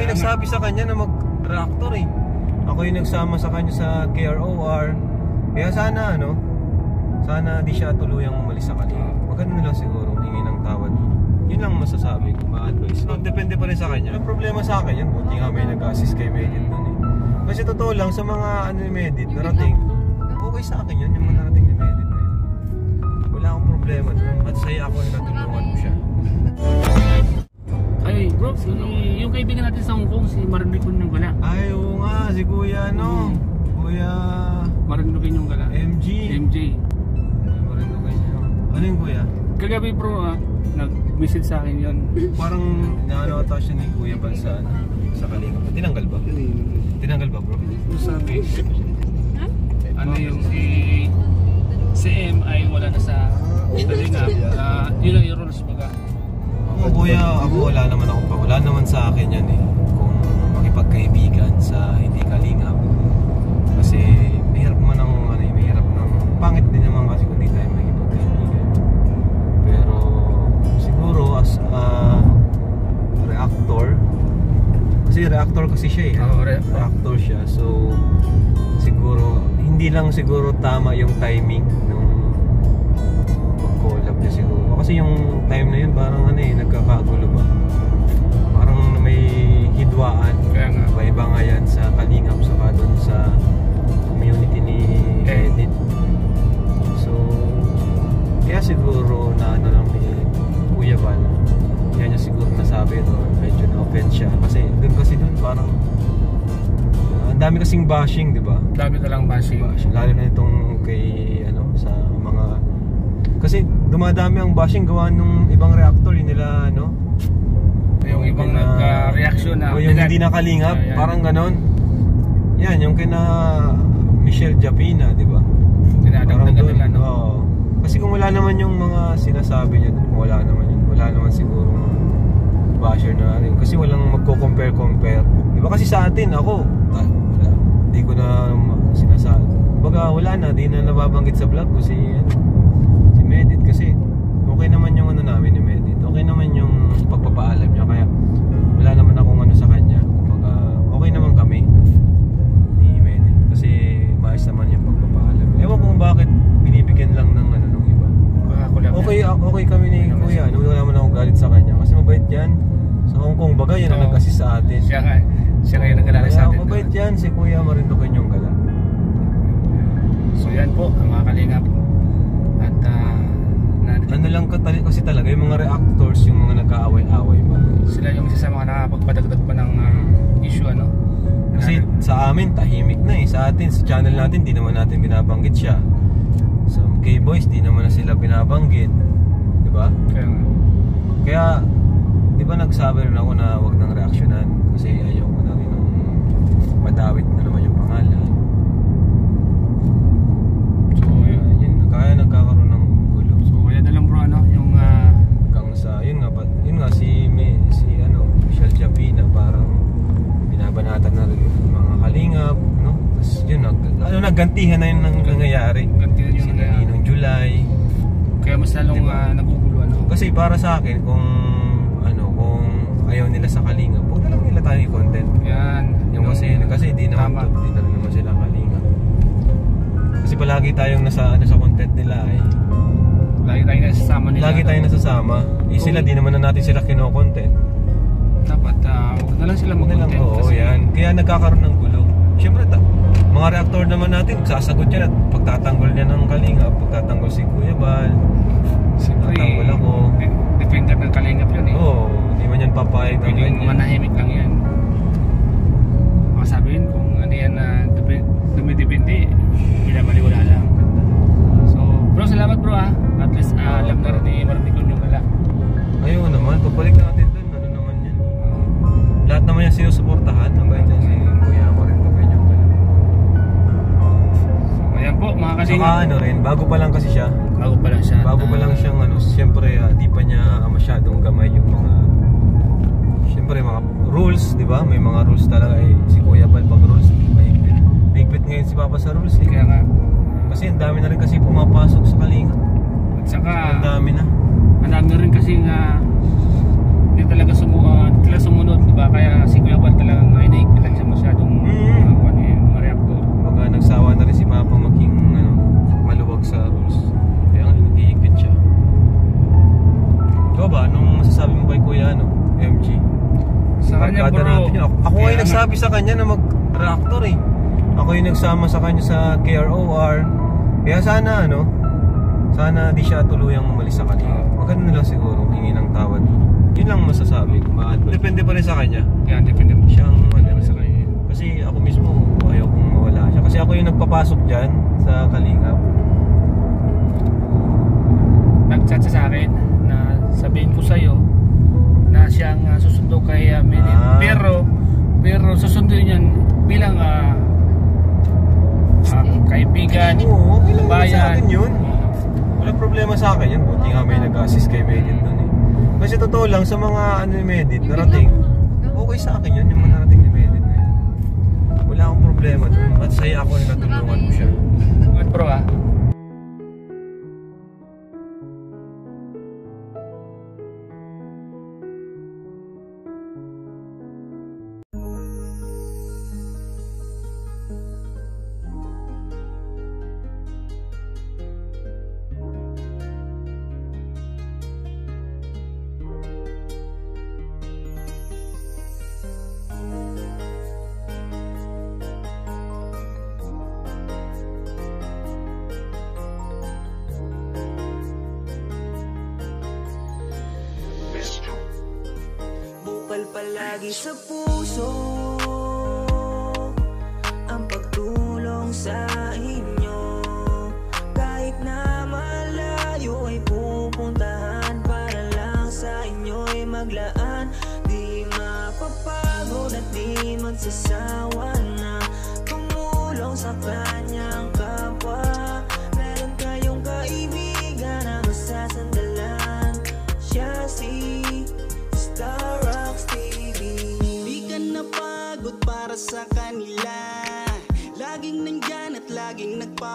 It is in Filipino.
yung nagsabi sa kanya na mag-reactor eh. Ako yung nagsama sa kanya sa KROR. Kaya sana ano, sana di siya tuluyang umalis sa kanila. Maganda na lang siguro hingi ng tawad. Yun lang masasabi ko, ma-advise. So, depende pa rin sa kanya. Ang problema sa akin yan, buti nga may nag-assist kay Medit dun eh. Kasi totoo lang, sa mga ano ni Medit, narating, okay sa akin yun, yung mga narating ni Medit na yun. Wala akong problema dun. At saya ako na natulungan mo siya. Ay bro, yung kaibigan natin sa Hong Kong, si Marindukin yung gala. Ay, oo nga, si Kuya ano, Kuya Marindukin yung gala. MG. Marindukin yun. Ano yung Kuya? Kagabi bro, nag-message sa akin yun. Parang naano ata siya ni Kuya Bansa sa Kalinga. Tinanggal ba? Tinanggal ba bro? Sabi, ano yung si M ay wala na sa Kalinga. Yun ang yung rules baga. Ako Kuya, wala naman sa akin yan eh. Kung makipagkaibigan sa hindi Kalingap. Kasi mahirap man ang ano eh, mahirap ng pangit din naman kasi kung hindi tayo makipagkaibigan. Pero siguro as reactor, kasi reactor kasi siya eh. Reactor siya. So siguro hindi lang siguro tama yung timing nung mag-collab niya siguro. Kasi yung time na yun parang ano eh, nagkakagulo ba? Parang may hidwaan. Kaya nga. Iba nga yan sa Kalingap saka doon sa community ni Edit. So kaya siguro na ano lang ni Kuya Val, kaya niya siguro nasabi ito, medyo na-offend siya. Kasi doon parang ang dami kasing bashing, di ba? Dami ka lang bashing. Lalo na itong kay ano sa mga, kasi dumadami ang bashing gawa nung ibang reactor yun nila ano, yung ibang nagka-reaction na o yung hindi nakalingap, parang ganon. Yan yung kina Michelle Japina, di ba? Dinadagdagan nila, no? Oo. Kasi kung wala naman yung mga sinasabi niya, kung wala naman siguro basher na rin. Kasi walang magko-compare. Di ba kasi sa atin, ako, wala. Di ko na sinasabi. Baga wala na, di na nababanggit sa vlog ko si Medit. Kasi okay naman yung ano namin ni Medit. Okay naman yung pagpapaalam niya. Kaya wala naman akong ano sa kanya. Kumbaga, okay naman kami ni Medit. Kasi maayos naman yung pagpapaalam. Ewan kung bakit binibigyan lang ng ano ng iba. Okay kami ni Kuya. Wala naman akong galit sa kanya. Kasi mabait yan. Sa Hong Kong baga, yan ang nag-assist sa atin. Siya nga yung nag-alala sa atin. Mabait yan, si Kuya Marindukin yung gala. So yan po, ang mga Kalingap. At ano lang kasi talaga, yung mga reactors, yung mga nagkaaway-away ba? Sila yung isa sa mga nakapagpadagdag pa ng issue, ano? Kasi sa amin, tahimik na eh. Sa atin, sa channel natin, di naman natin binabanggit siya. So, K-Boys, di naman na sila binabanggit. Diba? Kaya di ba nagsabi rin ako na wag nang reaksyonan kasi ayoko na rin ng madawit na naman yung pangalan. So yun, kaya nagkakaroon ng gulo. So kaya na lang bro, ano, yung hanggang sa yun nga si Michelle Japina parang binabanatan na rin mga Kalingap, no? Tapos yun, naggantihan na yun ng nangyayari. Gantihan yung nangyayari nung July. Kaya mas lalong diba? Nagugulo, ano? Kasi para sa akin, kung ayaw nila sa Kalingap, huwag na lang nila tayo i-content. Yan. Yung kasi di na rin naman sila Kalingap. Kasi palagi tayong nasa content nila eh. Lagi tayong nasasama nila. Lagi tayong nasasama. Sila di naman na natin sila kino-content. Dapat huwag na lang sila mag-content. Oo, yan. Kaya nagkakaroon ng gulo. Siyempre, mga reactor naman natin, sasagot yan at pagtatanggol niya ng Kalingap, pagtatanggol si Kuya Val, pagtatanggol ako. Defender ng Kalingap yun eh. Oo, hindi man yan papayag. Pwedeng manahimik lang yan. Makasabihin kung ano yan na dumidepende, pinamaliwala lang. So, bro, salamat bro ha. At least alam na rin ni Marindukin yung gala. Ayun naman, pagbalik natin dun, ano naman yan. Lahat naman yan sinusuportahan. Hanggang dyan si Kuya Marindukin yung gala. So, ayan po mga Kalingap. Saka ano rin, bago pa lang kasi siya. Bago pa lang siya. Bago pa lang siyang siyempre di pa niya masyadong gamay yung mga siyempre mga rules, di ba? May mga rules talaga eh. Si Kuya Val pag rules, bigpit ngayon si Papa sa rules eh. Kaya nga. Kasi ang dami na rin kasi pumapasok sa Kalingap. At saka ang dami na. Ang dami rin kasi hindi talaga sumunod, di ba? Kaya si Kuya Val kanya, barkada bro. natin yun. Ako Kaya ay nagsabi sa kanya na mag-reactor eh. Ako yung nagsama sa kanya sa KROR. Kaya sana sana di siya tuluyang umalis sa kanila. Maganda na lang siguro, hingi ng tawad. Yun lang masasabi ko. Depende pa rin sa kanya. Yan, depende mo Siyang sa kanya. kasi ako mismo ayaw kong mawala siya. Kasi ako yung nagpapasok dyan sa Kalingap. Nag-chat siya sa akin na sabihin ko sa'yo na siyang susundo kay Medit. Pero susundo yan bilang kaibigan, Oo, okay lang naman sa bayan. akin yun. Walang problema sa akin yun. Buti nga may nag-assist kay Medit dun eh. Kasi totoo lang, sa mga ni Medit, narating, okay sa akin yun, yung mga narating ni Medit na yun. Wala akong problema dun. At saya ako na natulungan ko siya. Good bro Bukal palagi sa puso ang pagtulong sa inyo. Kahit na malayo ay pupuntahan para lang sa inyo'y maglaan. Di mapapagod at di magsasawa na tumulong sa kanyang kapwa. Meron kayong kaibigan na masasandalan, siya si Starrocks TV. Di ka napagod para sa kanila, laging nandyan at laging nagpa